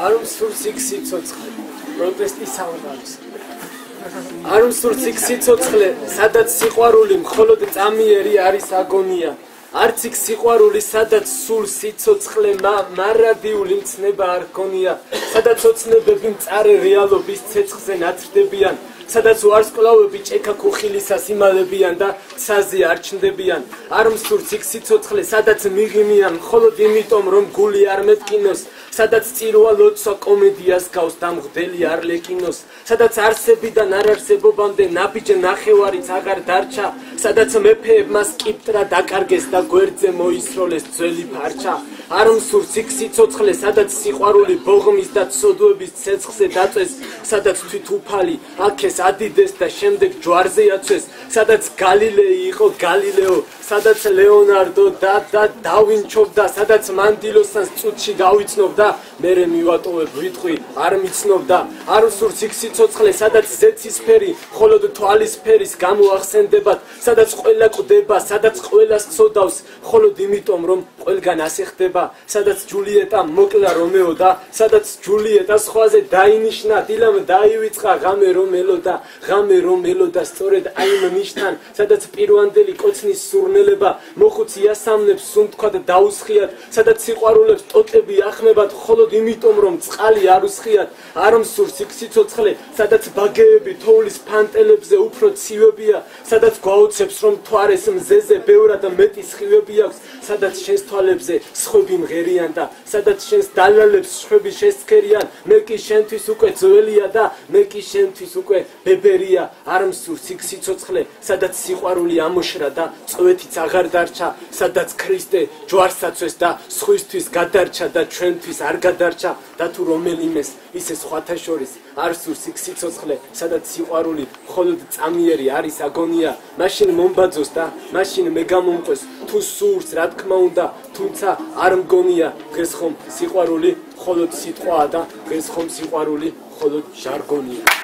არ მსურს იქ სიცოცხლე პროტესტის სამყაროს არ მსურს იქ სიცოცხლე სადაც სიყვარული მხოლოდ წამიერი არის აგონია არც იქ სიყვარული სადაც სულ სიცოცხლე მარადიული მცნება არ გონია სადაც ოცნებები მწარე რეალობის ცეცხლზე ნათრდებიან სადაც ვარსკვლავები ჭექა ქუხილისას იმალებიან და ცაზე არ ჩნდებიან არ მსურს იქ სიცოცხლე სადაც მიღიმიან მხოლოდ იმიტომ რომ გული არ მეტკინოს სადაც წირვა ლოცვა კომედიას გავს და მღვდელი არლეკინოს სადაც არსებიდან არარსებობამდე ნაბიჯ ნახევარიც აღარ დარჩა სადაც მეფეებმა სკიპტრა დაკარგეს და გვერდზე მოისროლეს ძველი ფარჩა არ მსურს იქ სიცოცხლე სადაც სიყვარული ბოღმის და ცოდვების ცეცხლზე დაწვეს სადაც თვითუფალი აქეს ადიდეს და შემდეგ ჯვარზე აცვეს სადაც გალილეი იყო გალილეო სადაც ლეონარდო და დავინჩობდა სადაც მანდილოსანს წუთში გავიცნობდა მერე მივატოვებ ვიტყვი არ მიცნობდა არ მსურს იქ სიცოცხლე სადაც ზეცისფერი მხოლოდ თვალისფერის გამოახსენდებათ სადაც ყველა კვდება სადაც ყველას ცოდავს მხოლოდ იმიტომ რომ ყველგან ასე ხდება სადაც ჯულიეტა მოკლა რომეო და სადაც ჯულიეტა სხვაზე დაინიშნა დილამ დაივიწყა ღამე რომ ელოდა სწორედ აი იმ ნიშთან სადაც პირვანდელი კოცნის სურნელება მოხუც იასამნებს სუნთქვად დაუსხიათ სადაც სიყვარულებს ტოტები ახმებათ მხოლოდ იმიტომ რომ წყალი არ უსხიათ არ მსურს იქ სიცოცხლე სადაც ბაგეები თოვლის ფანტელებზე უფრო ცივებია სადაც გვაუცებს რომ თვარეს მზეზე ბევრად მეტი სხივები აქვს სადაც შენს თვალებზე სხვები მღერიან და სადაც შენს დალალებს სხვები შესცქერიან მე კი შენთვის უკვე ძველია და მე კი შენთვის უკვე ბებერია არ მსურს იქ სიცოცხლე სადაც სიყვარული ამოშრა და წვეთიც აღარ დარჩა სადაც ქრისტე ჯვარს აცვეს და სხვისთვის გადარჩა და ჩვენთვის არ გადარჩა და თუ რომელიმეს ისე სხვათა შორის არ სურს იქ სიცოცხლე სადაც სიყვარული მხოლოდ წამიერი არის აგონია მაშინ მომბაძოს და მაშინ მე გამომყვეს თუ სურს რა თქმა უნდა თუმცა არ მგონია დღეს ხომ სიყვარული მხოლოდ სიტყვაა და დღეს ხომ სიყვარული მხოლოდ ჟარგონია